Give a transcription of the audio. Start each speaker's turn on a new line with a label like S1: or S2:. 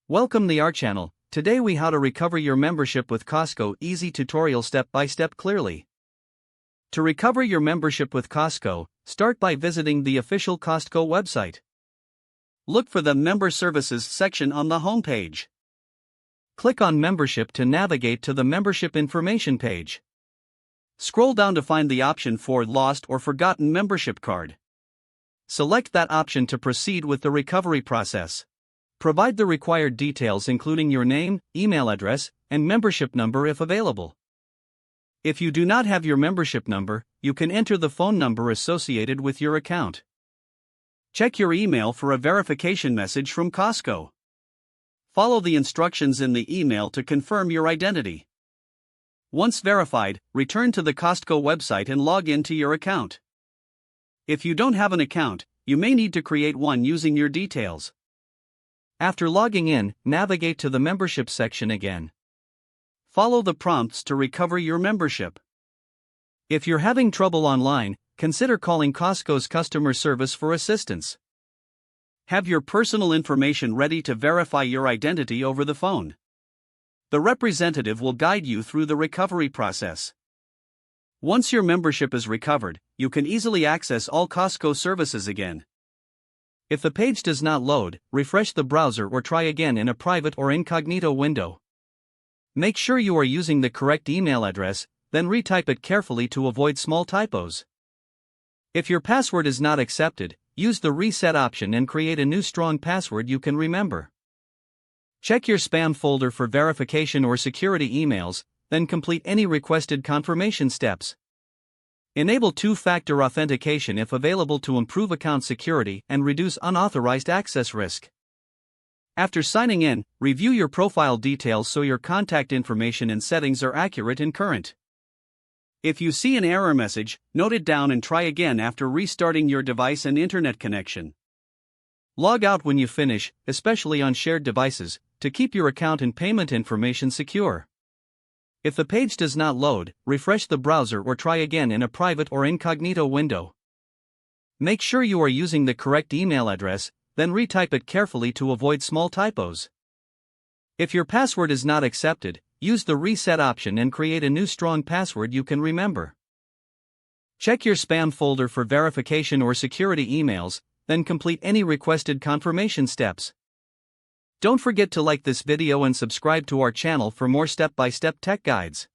S1: Welcome to our channel. Today we how to recover your membership with Costco. Easy tutorial step by step clearly. To recover your membership with Costco, start by visiting the official Costco website. Look for the Member Services section on the home page. Click on Membership to navigate to the membership information page. Scroll down to find the option for Lost or Forgotten Membership Card. Select that option to proceed with the recovery process. Provide the required details including your name, email address, and membership number if available. If you do not have your membership number, you can enter the phone number associated with your account. Check your email for a verification message from Costco. Follow the instructions in the email to confirm your identity. Once verified, return to the Costco website and log into your account. If you don't have an account, you may need to create one using your details. After logging in, navigate to the membership section again. Follow the prompts to recover your membership. If you're having trouble online, consider calling Costco's customer service for assistance. Have your personal information ready to verify your identity over the phone. The representative will guide you through the recovery process. Once your membership is recovered, you can easily access all Costco services again. If the page does not load, refresh the browser or try again in a private or incognito window. Make sure you are using the correct email address, then retype it carefully to avoid small typos. If your password is not accepted, use the reset option and create a new strong password you can remember. Check your spam folder for verification or security emails, then complete any requested confirmation steps. Enable two-factor authentication if available to improve account security and reduce unauthorized access risk. After signing in, review your profile details so your contact information and settings are accurate and current. If you see an error message, note it down and try again after restarting your device and internet connection. Log out when you finish, especially on shared devices, to keep your account and payment information secure. If the page does not load, refresh the browser or try again in a private or incognito window. Make sure you are using the correct email address, then retype it carefully to avoid small typos. If your password is not accepted, use the reset option and create a new strong password you can remember. Check your spam folder for verification or security emails, then complete any requested confirmation steps. Don't forget to like this video and subscribe to our channel for more step-by-step tech guides.